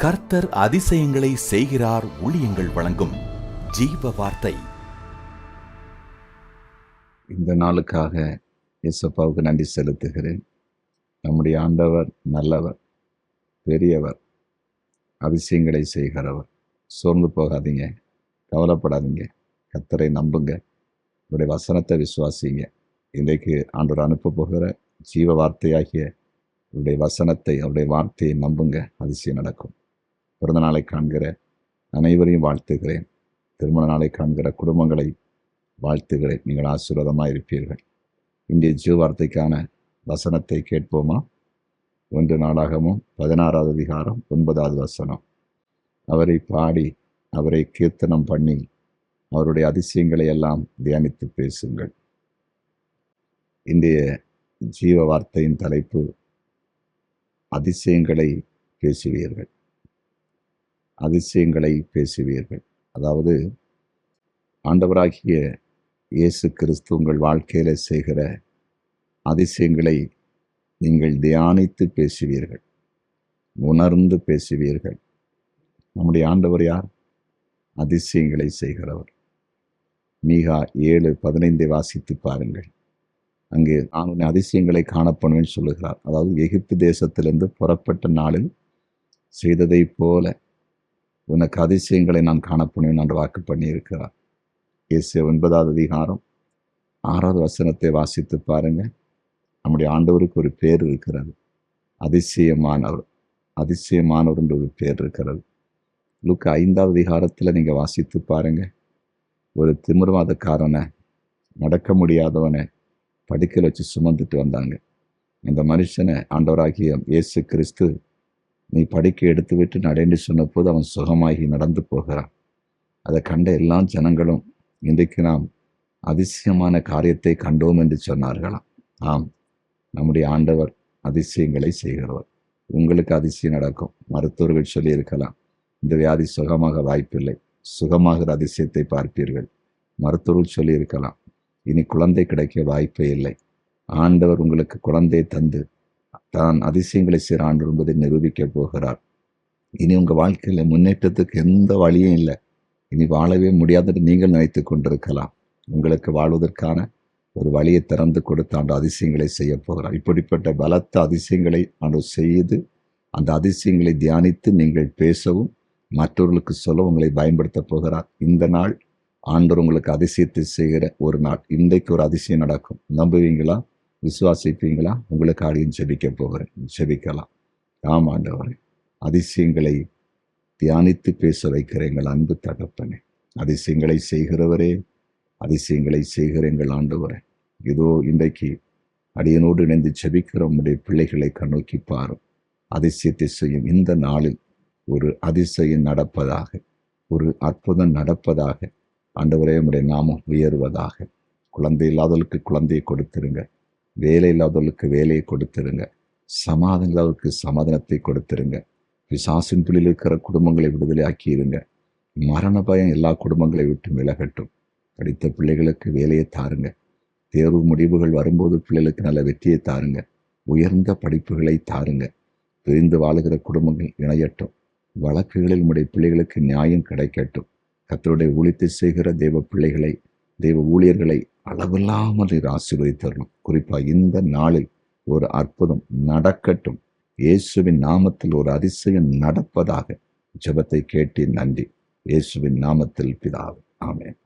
கர்த்தர் அதிசயங்களை செய்கிறார். ஊழியங்கள் வழங்கும் ஜீவ வார்த்தை. இந்த நாளுக்காக இயேசுப்பாவுக்கு நன்றி செலுத்துகிறேன். நம்முடைய ஆண்டவர் நல்லவர், பெரியவர், அதிசயங்களை செய்கிறவர். சோர்ந்து போகாதீங்க, கவலைப்படாதீங்க, கர்த்தரை நம்புங்க, அவருடைய வசனத்தை விசுவாசிங்க. இன்றைக்கு ஆண்டவர் அனுப்ப போகிற ஜீவ வார்த்தையாகிய அவருடைய வசனத்தை, அவருடைய வார்த்தையை நம்புங்க, அதிசயம் நடக்கும். பிறந்த நாளை காண்கிற அனைவரையும் வாழ்த்துகிறேன். திருமண நாளை காண்கிற குடும்பங்களை வாழ்த்துகிறேன். நீங்கள் ஆசீர்வாதமாக இருப்பீர்கள். இன்றைய ஜீவ வார்த்தைக்கான வசனத்தை கேட்போமா? 1 நாளாகமும் 16வது அதிகாரம் 9வது வசனம். அவரை பாடி, அவரை கீர்த்தனம் பண்ணி, அவருடைய அதிசயங்களை எல்லாம் தியானித்து பேசுங்கள். இன்றைய ஜீவ வார்த்தையின் தலைப்பு அதிசயங்களை பேசுவீர்கள். அதிசயங்களை பேசுவீர்கள். அதாவது ஆண்டவராகிய இயேசு கிறிஸ்து உங்கள் வாழ்க்கையில செய்கிற அதிசயங்களை நீங்கள் தியானித்து பேசுவீர்கள், உணர்ந்து பேசுவீர்கள். நம்முடைய ஆண்டவர் யார்? அதிசயங்களை செய்கிறவர். மீகா 7:15 வாசித்து பாருங்கள். அங்கே நான் உன்னை அதிசயங்களை காணப்படுவேன் சொல்லுகிறார். அதாவது எகிப்து தேசத்திலிருந்து புறப்பட்ட நாளில் செய்ததை போல உனக்கு அதிசயங்களை நான் காணப்படுவேன் என்று வாக்கு பண்ணியிருக்கிறார். ஏசாயா 9வது அதிகாரம் 6வது வசனத்தை வாசித்து பாருங்க. நம்முடைய ஆண்டவருக்கு ஒரு பேர் இருக்கிறது, அதிசயமானவர். அதிசயமானவர் என்று ஒரு பேர் இருக்கிறது. லூக்கா 5வது அதிகாரத்தில் நீங்கள் வாசித்து பாருங்க. ஒரு திமிர்வாதக்காரனை, நடக்க முடியாதவனை படுக்கையில் வச்சு சுமந்துட்டு வந்தாங்க. இந்த மனுஷனை ஆண்டவராகிய இயேசு கிறிஸ்து நீ படுக்கை எடுத்து விட்டு நடந்து சொன்னபோது அவன் சுகமாகி நடந்து போகிறான். அதை கண்ட எல்லா ஜனங்களும் இன்றைக்கு நாம் அதிசயமான காரியத்தை கண்டோம் என்று சொன்னார்களாம். ஆம், நம்முடைய ஆண்டவர் அதிசயங்களை செய்கிறவர். உங்களுக்கு அதிசயம் நடக்கும். மருத்துவர்கள் சொல்லியிருக்கலாம், இந்த வியாதி சுகமாக வாய்ப்பில்லை, சுகமாகிற அதிசயத்தை பார்ப்பீர்கள். மருத்துவர்கள் சொல்லியிருக்கலாம், இனி குழந்தை கிடைக்க வாய்ப்பே இல்லை. ஆண்டவர் உங்களுக்கு குழந்தை தந்து தான் அதிசயங்களை செய்கிற ஆண்டவர் என்பதை நிரூபிக்க போகிறார். இனி உங்கள் வாழ்க்கையில் முன்னேற்றத்துக்கு எந்த வழியும் இல்லை, இனி வாழவே முடியாதுன்னு நீங்கள் நினைத்து கொண்டிருக்கலாம். உங்களுக்கு வாழ்வதற்கான ஒரு வழியை திறந்து கொடுத்து ஆண்டு அதிசயங்களை செய்ய போகிறார். இப்படிப்பட்ட பலத்த அதிசயங்களை ஆண்டு செய்து, அந்த அதிசயங்களை தியானித்து நீங்கள் பேசவும் மற்றவர்களுக்கு சொல்ல உங்களை பயன்படுத்த போகிறார். இந்த நாள் ஆண்டவர் உங்களுக்கு அதிசயத்தை செய்கிற ஒரு நாள். இன்றைக்கு ஒரு அதிசயம் நடக்கும். நம்புவீங்களா? விசுவாசிப்பீங்களா? உங்களுக்கு ஆடியும் ஜெபிக்க போகிறேன். ஜெபிக்கலாம். ஆம் ஆண்டவரே, அதிசயங்களை தியானித்து பேச வைக்கிற எங்கள் அன்பு தகப்பனே, அதிசயங்களை செய்கிறவரே, அதிசயங்களை செய்கிற எங்கள் ஆண்டவரே, இதோ இன்றைக்கு அடியனோடு இணைந்து ஜெபிக்கிற உம்முடைய பிள்ளைகளை கண்ணோக்கி பாரும். அதிசயத்தை செய்யும் இந்த நாளில் ஒரு அதிசயம் நடப்பதாக, ஒரு அற்புதம் நடப்பதாக. ஆண்டவரே, உம்முடைய நாமம் உயர்வதாக. குழந்தை இல்லாதவர்களுக்கு குழந்தையை கொடுத்துருங்க, வேலை இல்லாதவர்களுக்கு வேலையை கொடுத்துருங்க, சமாதானம் இல்லாதவர்களுக்கு சமாதானத்தை கொடுத்துருங்க. பிசாசின் பிள்ளையில் இருக்கிற குடும்பங்களை விடுதலை ஆக்கியிருங்க. மரண பயம் எல்லா குடும்பங்களை விட்டு விலகட்டும். படித்த பிள்ளைகளுக்கு வேலையை தாருங்க. தேர்வு முடிவுகள் வரும்போது பிள்ளைகளுக்கு நல்ல வெற்றியை தாருங்க. உயர்ந்த படிப்புகளை தாருங்க. பிரிந்து வாழுகிற குடும்பங்கள் இணையட்டும். வழக்குகளில் உடைய பிள்ளைகளுக்கு நியாயம் கிடைக்கட்டும். கர்த்தருடைய ஊழியத்தை செய்கிற தேவ பிள்ளைகளை, தேவ ஊழியர்களை அளவில்லாமல் நீர் ஆசீர்வதித்தரணும். குறிப்பாக இந்த நாளில் ஒரு அற்புதம் நடக்கட்டும். இயேசுவின் நாமத்தில் ஒரு அதிசயம் நடப்பதாக. ஜெபத்தை கேட்டு நன்றி. இயேசுவின் நாமத்தில் பிதாவே, ஆமென்.